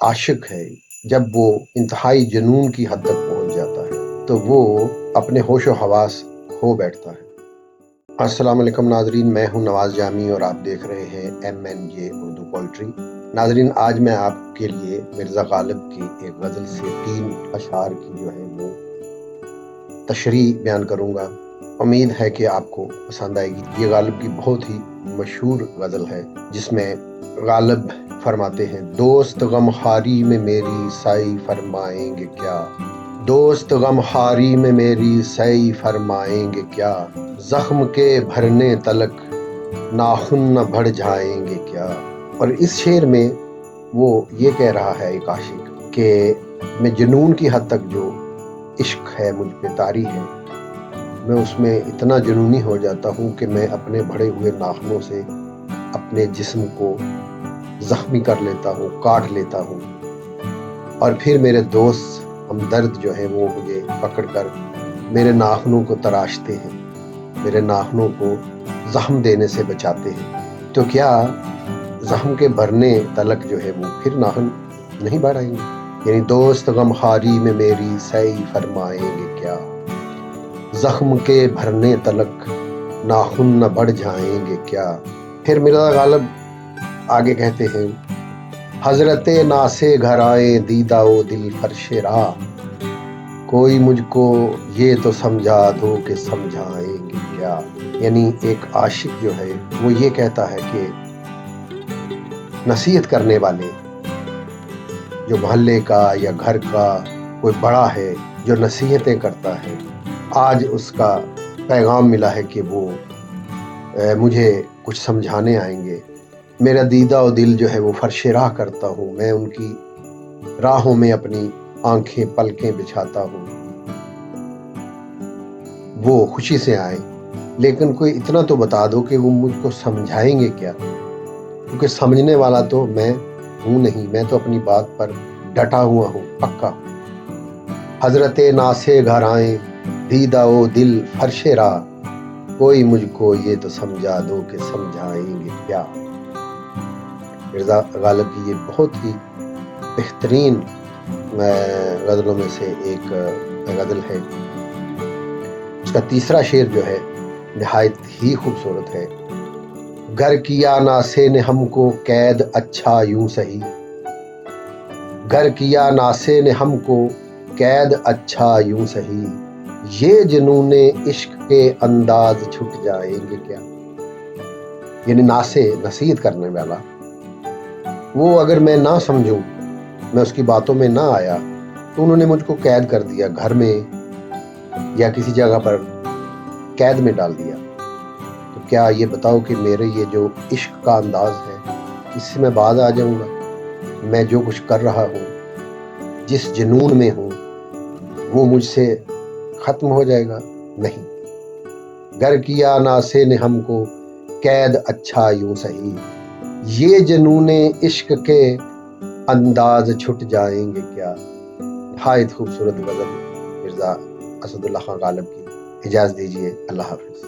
عاشق ہے جب وہ انتہائی جنون کی حد تک پہنچ جاتا ہے تو وہ اپنے ہوش و حواس کھو بیٹھتا ہے۔ السلام علیکم ناظرین، میں ہوں نواز جامی اور آپ دیکھ رہے ہیں MNJ اردو پوئٹری۔ ناظرین، آج میں آپ کے لیے مرزا غالب کی ایک غزل سے 3 اشعار کی جو ہے وہ تشریح بیان کروں گا۔ امید ہے کہ آپ کو پسند آئے گی۔ یہ غالب کی بہت ہی مشہور غزل ہے جس میں غالب فرماتے ہیں: دوست غمخواری میں میری سعی فرمائیں گے کیا، دوست غمخواری میں میری سعی فرمائیں گے کیا، زخم کے بھرنے تلک ناخن نہ بڑھ جائیں گے کیا۔ اور اس شعر میں وہ یہ کہہ رہا ہے ایک عاشق کہ میں جنون کی حد تک جو عشق ہے مجھ پہ طاری ہے، میں اس میں اتنا جنونی ہو جاتا ہوں کہ میں اپنے بڑھے ہوئے ناخنوں سے اپنے جسم کو زخمی کر لیتا ہوں، کاٹ لیتا ہوں، اور پھر میرے دوست ہمدرد جو ہیں وہ مجھے پکڑ کر میرے ناخنوں کو تراشتے ہیں، میرے ناخنوں کو زخم دینے سے بچاتے ہیں۔ تو کیا زخم کے بھرنے تلک جو ہے وہ پھر ناخن نہیں بڑھائیں گے؟ یعنی دوست غمخواری میں میری سعی فرمائیں گے کیا، زخم کے بھرنے تلک ناخن نہ بڑھ جائیں گے کیا۔ پھر مرزا غالب آگے کہتے ہیں: حضرت ناسے گھر آئے دیدہ و دل فرش راہ، کوئی مجھ کو یہ تو سمجھا دو کہ سمجھائیں گے کیا۔ یعنی ایک عاشق جو ہے وہ یہ کہتا ہے کہ نصیحت کرنے والے جو محلے کا یا گھر کا کوئی بڑا ہے جو نصیحتیں کرتا ہے، آج اس کا پیغام ملا ہے کہ وہ مجھے کچھ سمجھانے آئیں گے۔ میرا دیدہ و دل جو ہے وہ فرش راہ کرتا ہوں، میں ان کی راہوں میں اپنی آنکھیں پلکیں بچھاتا ہوں، وہ خوشی سے آئیں، لیکن کوئی اتنا تو بتا دو کہ وہ مجھ کو سمجھائیں گے کیا، کیونکہ سمجھنے والا تو میں ہوں نہیں، میں تو اپنی بات پر ڈٹا ہوا ہوں، پکا۔ حضرت ناسے گھر آئیں دیدہ و دل فرش راہ، کوئی مجھ کو یہ تو سمجھا دو کہ سمجھائیں گے کیا۔ مرزا غالب کی یہ بہت ہی بہترین غزلوں میں سے ایک غزل ہے۔ اس کا تیسرا شعر جو ہے نہایت ہی خوبصورت ہے: گر کیا ناسے نے ہم کو قید اچھا یوں سہی، گر کیا ناسے نے ہم کو قید اچھا یوں سہی، یہ جنون عشق کے انداز چھٹ جائیں گے کیا۔ یعنی ناسے نصیحت کرنے والا، وہ اگر میں نہ سمجھوں، میں اس کی باتوں میں نہ آیا تو انہوں نے مجھ کو قید کر دیا، گھر میں یا کسی جگہ پر قید میں ڈال دیا، تو کیا یہ بتاؤ کہ میرے یہ جو عشق کا انداز ہے اس سے میں باز آ جاؤں گا؟ میں جو کچھ کر رہا ہوں، جس جنون میں ہوں، وہ مجھ سے ختم ہو جائے گا؟ نہیں۔ گر کیا ناسے نے ہم کو قید اچھا یوں سہی، یہ جنون عشق کے انداز چھٹ جائیں گے کیا۔ نہایت خوبصورت غزل مرزا اسد اللہ خان غالب کی۔ اجازت دیجیے، اللہ حافظ۔